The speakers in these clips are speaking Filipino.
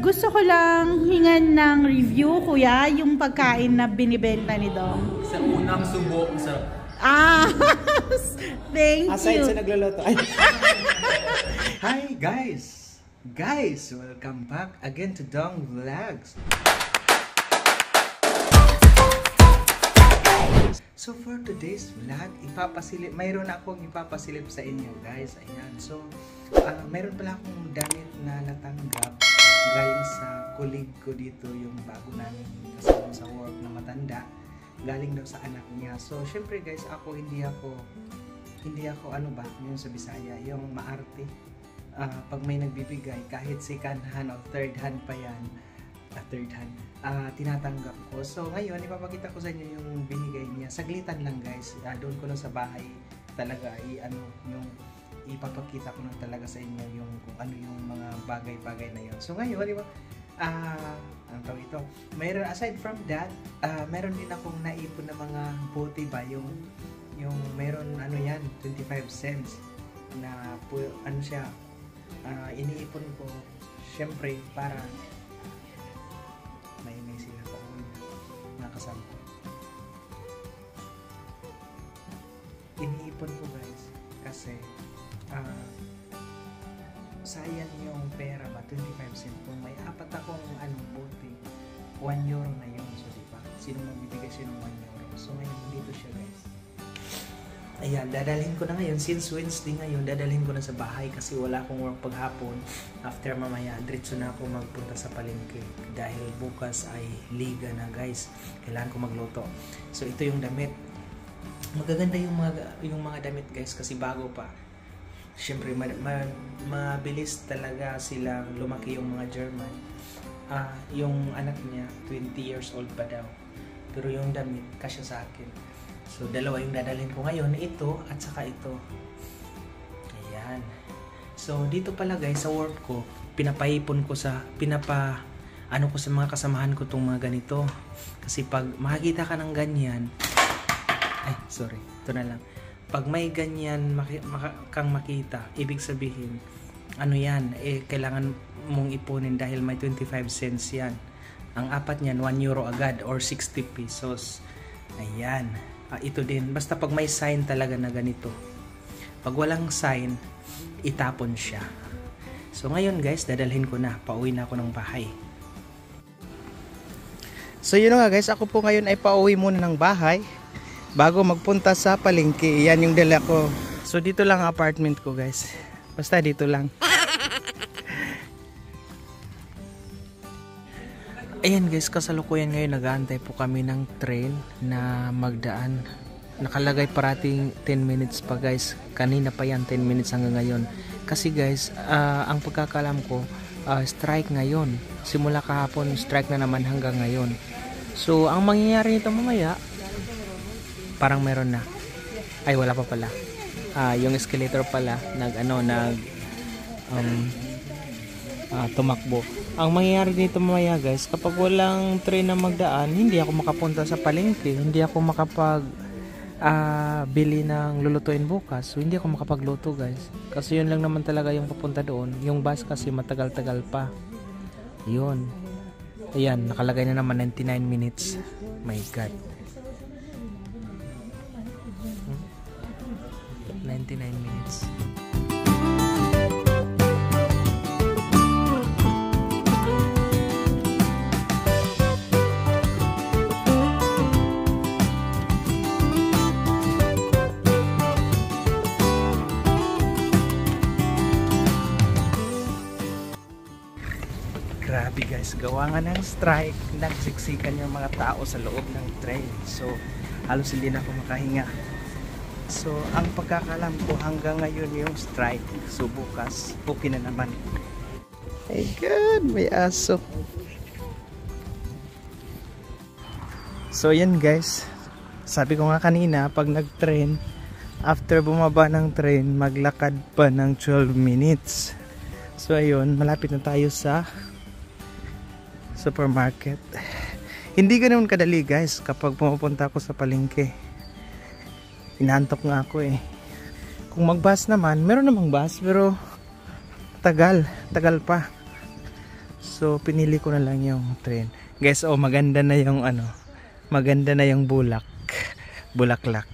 gusto ko lang hingan ng review, kuya, yung pagkain na binibenta ni Dong. Sa unang subo, sa... Thank Aside you. sa nagluluto. Hi guys! Guys, welcome back again to Dong Vlogs. So for today's vlog, mayroon akong ipapasilip sa inyo guys. Ayan. So, mayroon pala akong damit na natanggap galing sa colleague ko dito, yung bago namin kasama sa work na matanda. Galing daw sa anak niya. So, syempre guys, hindi ako ano ba, yung sa Bisaya, yung maarte. Pag may nagbibigay, kahit second hand o third hand pa yan, tinatanggap ko. So ngayon ipapakita ko sa inyo yung binigay niya. Saglitan lang guys. Doon ko lang sa bahay talaga yung ipapakita ko lang talaga sa inyo yung kung ano yung mga bagay-bagay na yun. So ngayon, di ba? Ang tawag ito. Mayroon aside from that, meron din akong naipon na mga bote ba yung meron ano yan, 25 cents na ano siya, iniipon ko syempre para may sila pa mga kasama ko. Iniipon ko guys kasi sayang yung pera ba, 25 cents. Kung may apat akong bote, 1 euro na yun. So diba, sino magbibigay siya ng 1 euro? So ngayon dito siya guys. Ayan, dadalhin ko na ngayon, since Wednesday ngayon, dadalhin ko na sa bahay kasi wala akong work paghapon. After mamaya, diretso na ako magpunta sa palengke dahil bukas ay liga na guys. Kailangan ko magluto. So ito yung damit. Magaganda yung mga damit guys kasi bago pa. Siyempre, mabilis talaga silang lumaki yung mga German. Yung anak niya, 20 years old pa daw. Pero yung damit, kasya sa akin. So, dalawa yung dadalhin ko ngayon, ito at saka ito. Ayan. So, dito pala guys, sa work ko, pinapaipon ko sa mga kasamahan ko tong mga ganito. Kasi pag makakita ka ng ganyan, ito na lang. Pag may ganyan kang makita, ibig sabihin, ano yan, kailangan mong ipunin dahil may 25 cents yan. Ang apat niyan, 1 euro agad or 60 pesos. Ayan. Ito din, basta pag may sign talaga na ganito, pag walang sign, itapon siya. So ngayon guys, dadalhin ko na, pauwi na ako ng bahay. So yun nga guys, ako po ngayon ay pauwi muna ng bahay bago magpunta sa palengke. Yan yung dala ko. So dito lang ang apartment ko guys, basta dito lang. Ayan guys, kasalukuyan ngayon nag-aantay po kami ng train na magdaan. Nakalagay parating 10 minutes pa guys. Kanina pa yan 10 minutes hanggang ngayon. Kasi guys, ang pagkakalam ko, strike ngayon. Simula kahapon, strike na naman hanggang ngayon. So, ang mangyayari nito mamaya, parang meron na. Ay, wala pa pala. Yung escalator pala, tumakbo. Ang mangyayari dito mamaya guys, kapag walang train na magdaan, hindi ako makapunta sa palengke, hindi ako makapag bili ng lulutuin bukas. So hindi ako makapagluto guys. Kasi yun lang naman talaga yung papunta doon. Yung bus kasi matagal-tagal pa. Yun. Ayan, nakalagay na naman 99 minutes. My God. 99 minutes. Grabe guys, gawa nga ng strike, nagsiksikan yung mga tao sa loob ng train. So, halos hindi na ako makahinga. So, ang pagkakalam ko hanggang ngayon yung strike. So, bukas, okay na naman. My God, may aso. So, yan guys. Sabi ko nga kanina, pag nag-train, after bumaba ng train, maglakad pa ng 12 minutes. So, ayun, malapit na tayo sa supermarket. Hindi ganoon kadali guys kapag pumupunta ako sa palengke. Inaantok nga ako eh. Kung mag-bus naman, meron namang bus pero tagal pa. So pinili ko na lang yung train. Guys, oh maganda na yung maganda na yung bulaklak.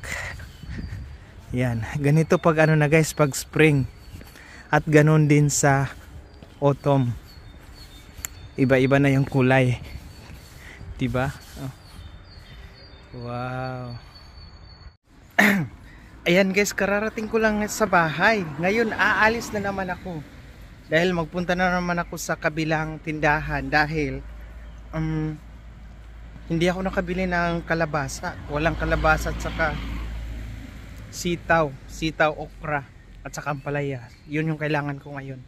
Yan, ganito pag na guys, pag spring. At ganun din sa autumn. Iba-iba na yung kulay. 'Di ba? Oh. Wow. Ayan guys, kararating ko lang sa bahay. Ngayon aalis na naman ako. Dahil magpunta na naman ako sa kabilang tindahan dahil hindi ako nakabili ng kalabasa. Walang kalabasa at saka sitaw, okra at saka ampalaya. Yun yung kailangan ko ngayon.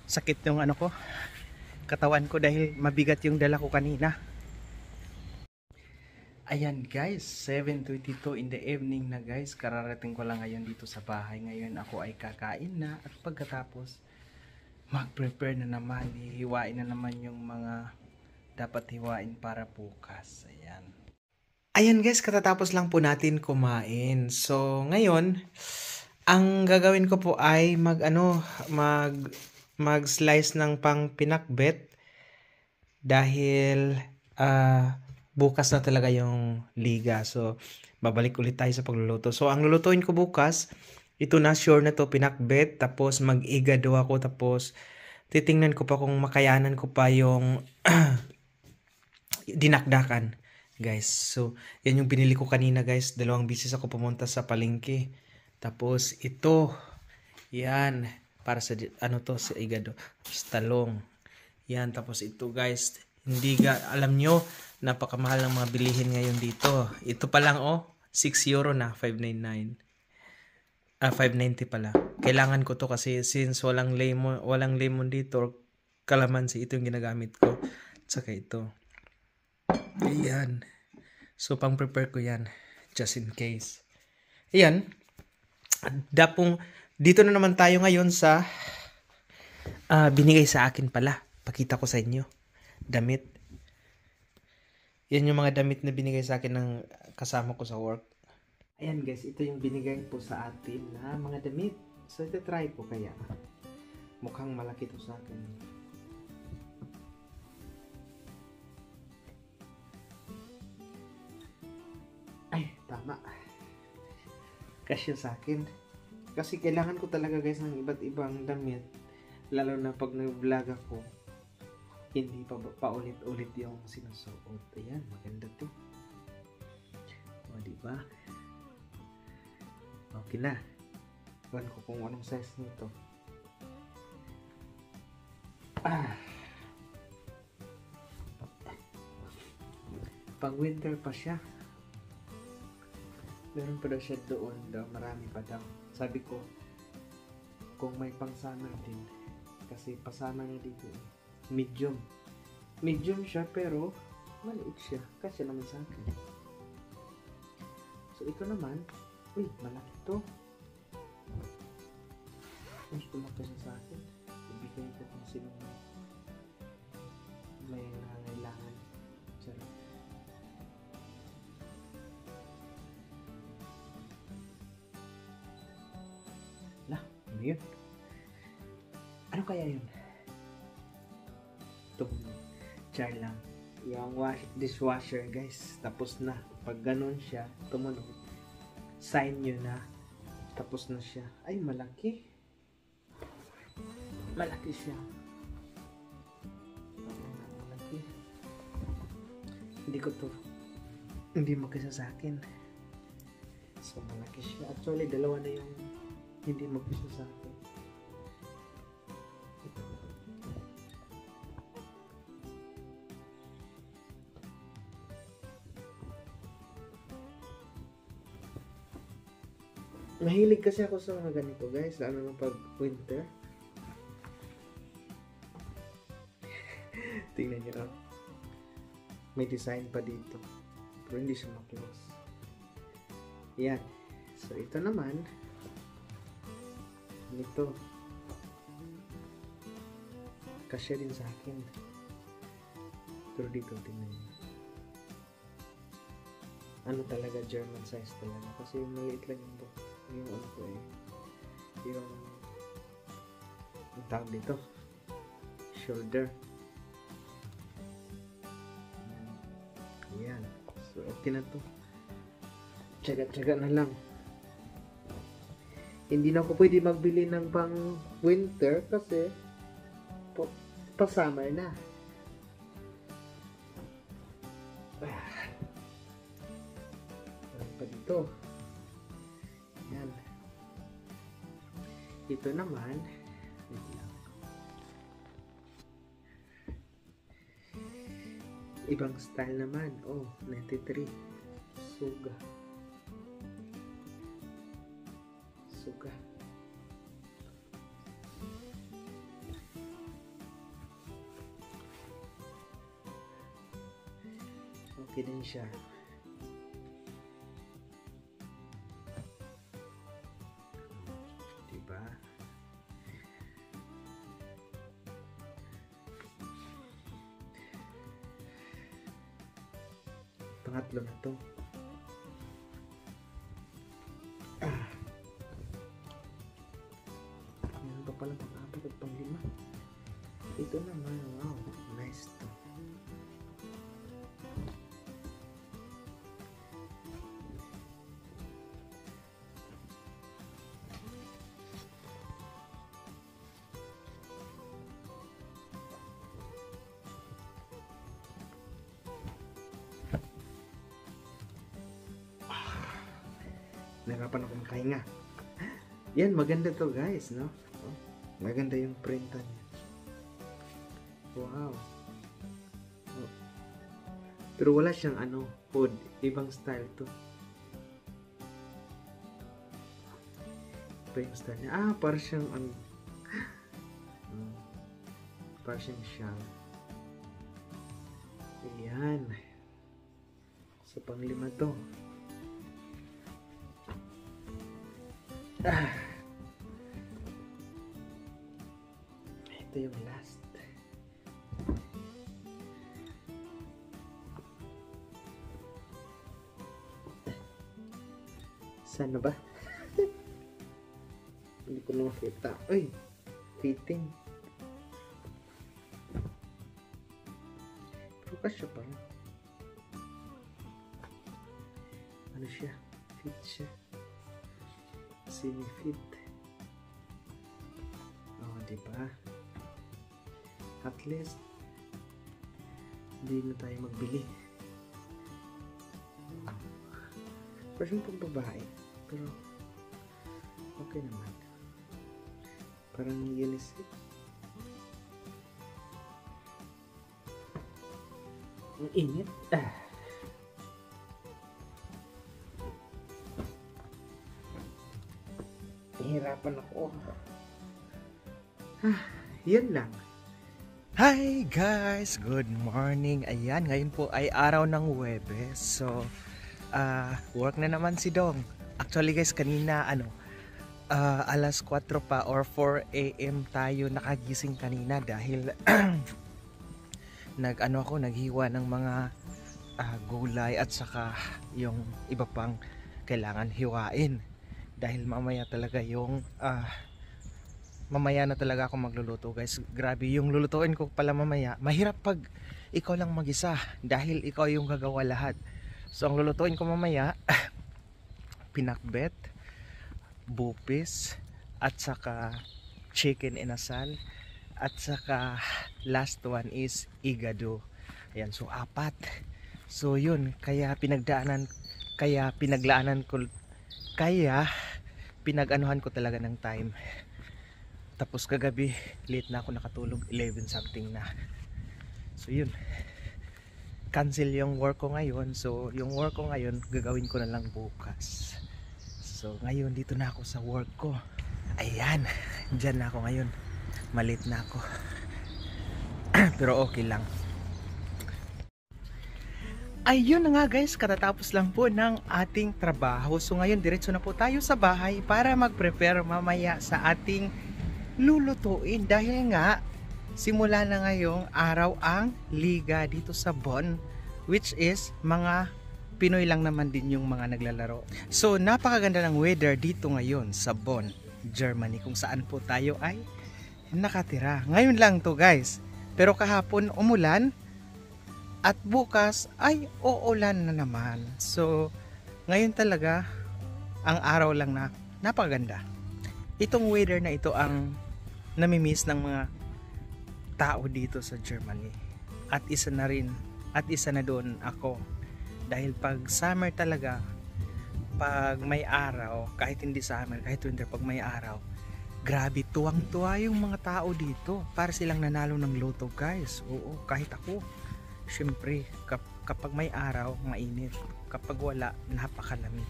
Sakit yung katawan ko dahil mabigat yung dala ko kanina. Ayan guys, 7:22 in the evening na guys. Kararating ko lang ngayon dito sa bahay. Ngayon ako ay kakain na at pagkatapos mag-prepare na naman. Hihiwain na naman yung mga dapat hiwain para bukas. Ayan. Ayan guys, katatapos lang po natin kumain. So ngayon, ang gagawin ko po ay mag-slice ng pang pinakbet dahil bukas na talaga yung liga. So, babalik ulit tayo sa pagluluto. So, ang lulutuin ko bukas, ito na, sure na to, pinakbet. Tapos, mag-igado ako. Tapos, titingnan ko pa kung makayanan ko pa yung dinakdakan. Guys, so, yan yung binili ko kanina guys. 2 beses ako pumunta sa palengke. Tapos, ito, yan, para sa, sa igado. Sa talong. Yan, tapos ito guys, alam nyo, napakamahal ng mga bilihin ngayon dito. Ito pa lang 6 euro na, 5.99. 5.90 pala. Kailangan ko to kasi since walang lemon dito, kalamansi, ito yung ginagamit ko. Saka ito. Ayan. So pang prepare ko yan just in case. Ayan. Dito na naman tayo ngayon sa binigay sa akin pala. Pakita ko sa inyo. Damit. Yan yung mga damit na binigay sa akin ng kasama ko sa work. Ayan guys, ito yung binigay po sa atin na mga damit. So ito try ko kaya. Mukhang malaki to sa akin. Ay, tama. Kasya sa akin. Kasi kailangan ko talaga guys ng iba't ibang damit. Lalo na pag nag-vlog ako. Hindi pa ulit-ulit yung sinusuot. Ayan, maganda to. O, diba? Okay na. Ewan ko kung anong size nito. Pang winter pa siya. Meron pa daw siya doon daw. Marami pa daw. Sabi ko, kung may pang summer din. Kasi pasama niya dito eh. Medium siya pero maliit siya. Kasi naman sa akin. So ito naman, uy, malaki to. Mas lumaki siya sa akin. Ibigay ko kung sino may nangangailangan. Charot. Ano yun? Ano kaya yun? Char lang. Yung dishwasher guys, tapos na. Pag ganun siya, tumunog. Sign nyo na tapos na siya. Ay, malaki. Malaki siya. Malaki. Hindi magkisa sa akin. So, malaki siya. Actually, 2 na yung hindi magkisa sa akin. Mahilig kasi ako sa mga ganito guys, lalo na pag winter. Tingnan niyo lang. May design pa dito. Pero hindi siya ma-close. Yan. So ito naman. Ito. Kasya din sa akin. Pero dito, tingnan niyo. Ano talaga, German size talaga. Kasi maliit lang yung box. Yung ano ko eh. Yung tawag dito. Shoulder. akin na to. Tsaga-tsaga na lang. Hindi na ako pwede magbili ng pang winter kasi pa-summer na. Pa dito. Yan. Ito naman. Wait lang. Ibang style naman. Oh, 93. Suga. Suga. Okay din siya. Diba? Pangatlo na to. Meron pa pala pang-apat at pang-lima. Ito naman, wow, nice to. Nahirapan ako makahinga. Yan, maganda to guys, no? Oh, maganda yung printan niya. Wow. Oh. Pero wala siyang hood. Ibang style to. Iba yung style niya. Para siyang para siyang shell. Ayan. Sa pang-lima to. Ito yung last. Sana ba? Hindi ko na makita. Uy! Fitting. Pero kasya pa. Ano siya? Fit siya. Semi-fit. Oh, diba? At least, hindi na tayo magbili. Parang pang babae. Pero, okay naman. Parang unisex. Ang init. Hirapan ako. Yan lang. Hi guys! Good morning! Ayan, ngayon po ay araw ng Huwebes. So, work na naman si Dong. Actually guys, kanina alas 4 pa or 4 AM tayo nakagising kanina dahil naghiwa ng mga gulay at saka yung iba pang kailangan hiwain. Dahil mamaya na talaga ako magluluto guys. Grabe, yung lulutuin ko pala mamaya, mahirap pag ikaw lang mag-isa dahil ikaw yung gagawa lahat. So ang lulutuin ko mamaya, pinakbet, bupis, at saka chicken inasal, at saka last one is igado. Ayan, so 4. So yun, kaya pinag-anuhan ko talaga ng time. Tapos kagabi late na ako nakatulog, 11 something na. So yun, cancel yung work ko ngayon. So yung work ko ngayon gagawin ko na lang bukas. So ngayon dito na ako sa work ko. Ayan, dyan na ako ngayon. Malit na ako. Pero okay lang. Ayun na nga guys, katatapos lang po ng ating trabaho. So ngayon diretso na po tayo sa bahay para mag-prepare mamaya sa ating lulutuin. Dahil nga, simula na ngayong araw ang liga dito sa Bonn, which is mga Pinoy lang naman din yung mga naglalaro. So napakaganda ng weather dito ngayon sa Bonn, Germany, kung saan po tayo ay nakatira. Ngayon lang to guys. Pero kahapon umulan. at bukas ay uulan na naman. So, ngayon talaga, ang araw lang na napaganda. Itong weather na ito ang namimiss ng mga tao dito sa Germany. At isa na doon ako. Dahil pag summer talaga, pag may araw, kahit hindi summer, kahit winter, pag may araw, grabe, tuwang-tuwa yung mga tao dito. Para silang nanalo ng loto, guys. Oo, kahit ako. Siyempre, kapag may araw, mainit. Kapag wala, napakalamig.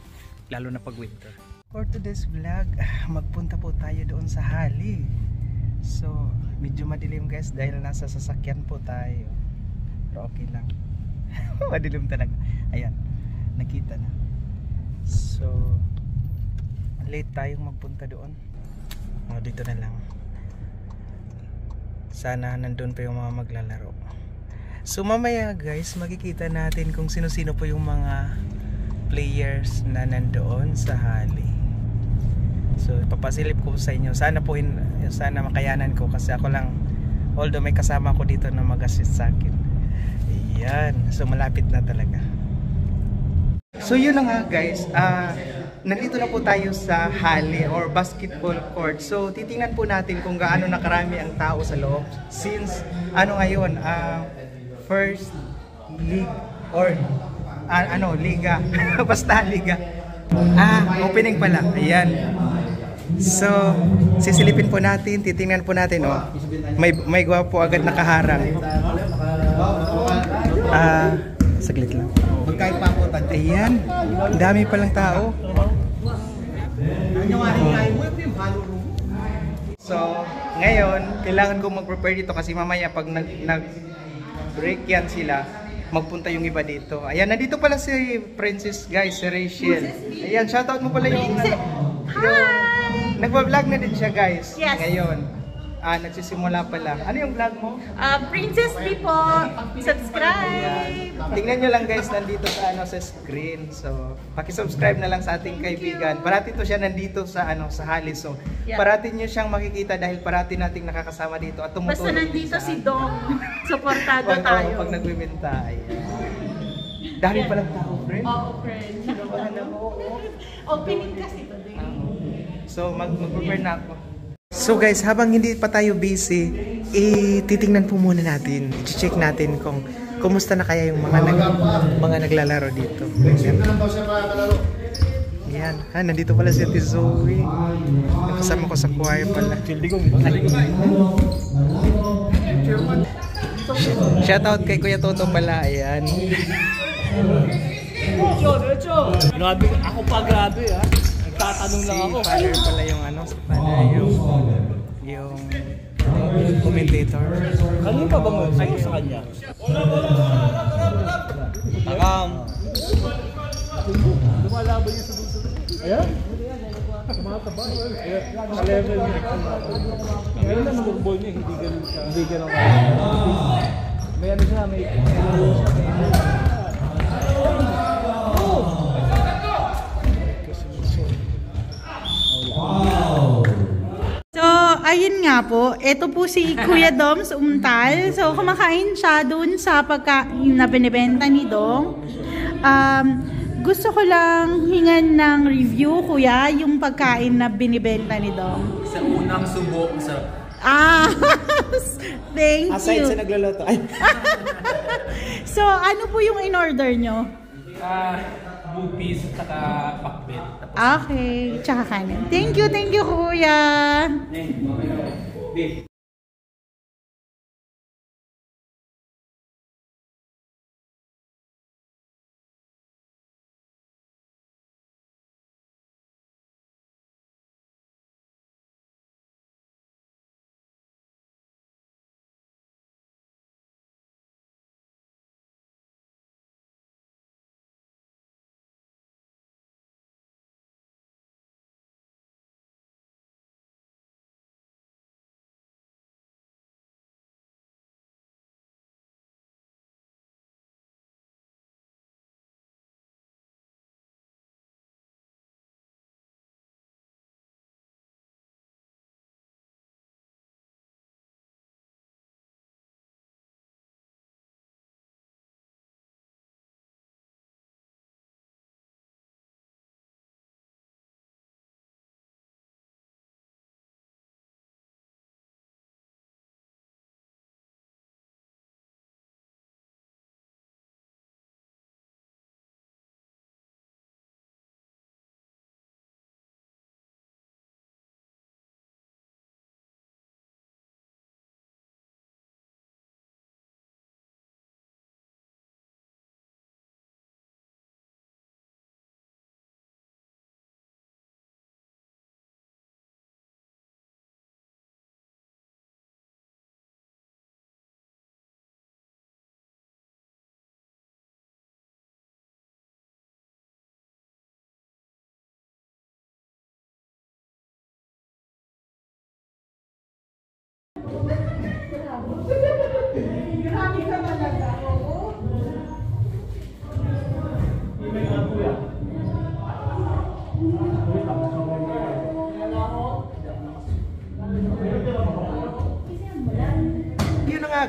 Lalo na pag winter. For today's vlog, magpunta po tayo doon sa Hali. So, medyo madilim guys dahil nasa sasakyan po tayo. Pero okay lang. Madilim talaga. Ayan, nakita na. So, late tayong magpunta doon. Dito na lang. Sana nandun pa yung mga maglalaro. So mamaya guys, makikita natin kung sino-sino po yung mga players na nandoon sa Hali. So papasilip ko sa inyo. Sana makayanan ko kasi ako lang, although may kasama ko dito na mag-assist sa akin. Ayan, so malapit na talaga. So yun na nga guys, nandito na po tayo sa Hali or basketball court. So titingnan po natin kung gaano nakarami ang tao sa loob. Since ngayon, first league or liga. Basta liga. Opening pala. Ayan. So, sisilipin po natin, titingnan po natin, may gwapo agad nakaharang. Saglit lang. Ayan, dami palang tao. So, ngayon, kailangan kong mag-prepare dito kasi mamaya pag nag-break yan sila, magpunta yung iba dito. Ayan, nandito pala si Princess, guys, si Rachel. Ayan, shoutout mo pala yung... Hi! Nagpa-vlog na din siya, guys. Yes. Ngayon. Nagsisimula pala. Ano yung vlog mo? Princess B po. Subscribe! Tingnan nyo lang guys, nandito sa screen. So, paki-subscribe na lang sa ating kaibigan. Parati to siya nandito sa sa Hali. So, parati nyo siyang makikita dahil parati nating nakakasama dito at tumutulong. Basta nandito si Dong. Suportado tayo. Pag nagbibenta. Dahil palang tao, friend. Oo, friend. Opening kasi today. So, mag-prepare na ako. So guys, habang hindi pa tayo busy, titingnan po muna natin, i-check natin kung kumusta na kaya yung mga naglalaro dito. Yan. Nandito pala si Ate Zoe. Kasama ko sa choir pala. Shoutout kay Kuya Toto pala. Ayan. Grabe, ako pa grabe Nagtatanong lang ako. Si Father pala yung si Father yung commentator. Kanino pa ba mo sa kanya? Takam. Lumalaban niya sa bulso. Ayan? Tumataba. Sa level niya. Ngayon na mag-ball niya, hindi ganun ka. May siya, may So, ayun nga po. Ito po si Kuya Doms Umtal. So, kumakain siya dun sa pagkain na binibenta ni Dong. Gusto ko lang hingan ng review, Kuya, yung pagkain na binibenta ni Dong. Sa unang subok sa... Thank you. Aside sa nagluluto. So, ano po yung in-order nyo? Bupis at saka pakbet. Okay, tsaka kanin. Thank you, Kuya.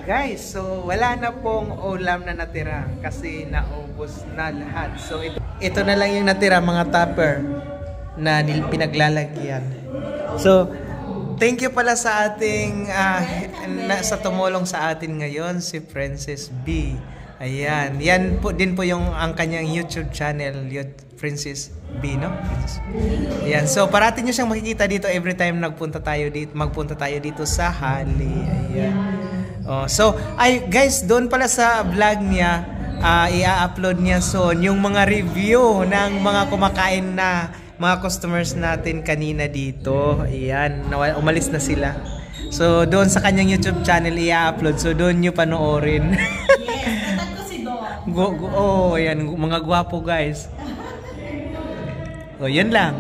Guys, so wala na pong ulam na natira kasi naubos na lahat. So ito na lang yung natira, mga tupper na pinaglalagyan. So thank you pala sa ating sa tumulong sa atin ngayon, si Princess B. Ayan, yan po din po yung ang kanyang YouTube channel, Princess B, no? Ayan, so parating nyo siyang makikita dito every time magpunta tayo dito sa Hali. Ayan. Oh, so guys, doon pala sa vlog niya, i-upload niya soon yung mga review ng mga kumakain na mga customers natin kanina dito. Ayan, umalis na sila. So doon sa kanyang YouTube channel i-upload. So doon nyo panoorin. Yes, natag ko si Dong. Ayan, mga gwapo guys. Yan lang.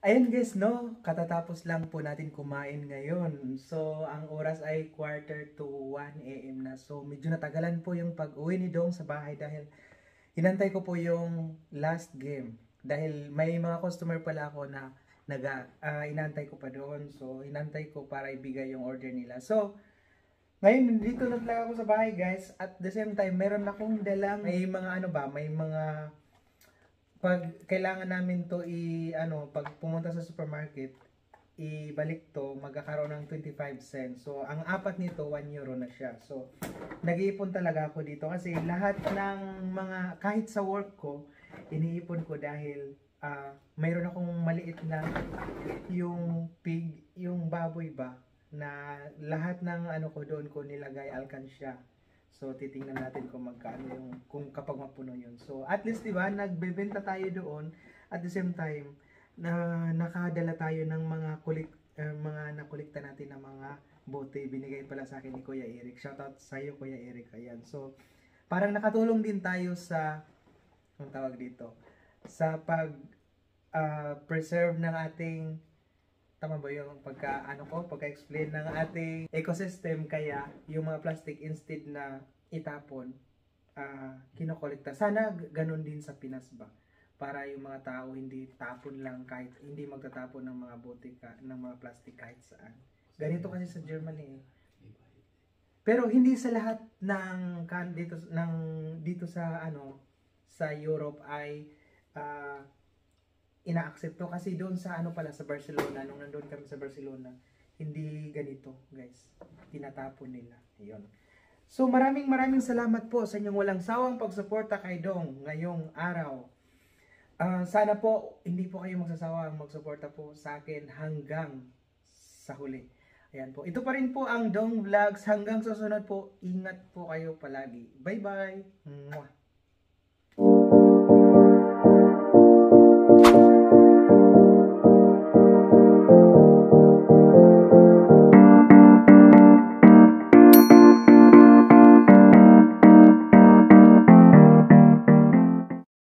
Ayun guys, no, katatapos lang po natin kumain ngayon. So, ang oras ay 1:45 AM na. So, medyo natagalan po yung pag-uwi ni Dong sa bahay dahil inantay ko po yung last game. Dahil may mga customer pala ako na inantay ko pa doon. So, inantay ko para ibigay yung order nila. So, ngayon, dito na lang ako sa bahay guys. At the same time, meron akong dalang, may mga pag kailangan namin to pag pumunta sa supermarket, ibalik to, magkakaroon ng 25 cents. So, ang apat nito, 1 euro na siya. So, nag-iipon talaga ako dito kasi lahat ng mga, kahit sa work ko, iniipon ko dahil mayroon akong maliit na yung pig, yung baboy ba, na lahat ng ko doon ko nilagay alkansya. So, titingnan natin kung magkano kung kapag mapuno yun. So, at least, diba, nagbebenta tayo doon. At the same time, nakadala tayo ng mga nakulikta natin na mga bote. Binigay pala sa akin ni Kuya Eric. Shoutout sa iyo, Kuya Eric. Ayan. So, parang nakatulong din tayo sa, ang tawag dito, sa preserve ng ating, tama ba yung pagka-explain ng ating ecosystem, kaya yung mga plastic instead na itapon, kinokolekta. Sana ganun din sa Pinas ba? Para yung mga tao hindi tapon lang, kahit hindi magtatapon ng mga bote ng mga plastic kahit saan. Ganito kasi sa Germany eh. Pero hindi sa lahat ng dito sa sa Europe ay ina-accepto, kasi doon sa sa Barcelona, nung nandoon kami sa Barcelona, hindi ganito guys, tinatapon nila. Ayun. So maraming salamat po sa inyong walang sawang pagsuporta kay Dong ngayong araw. Sana po hindi po kayo magsasawang magsuporta po sa akin hanggang sa huli. Ayan po, ito pa rin po ang Dong Vlogs. Hanggang susunod po, ingat po kayo palagi. Bye bye. Mwah.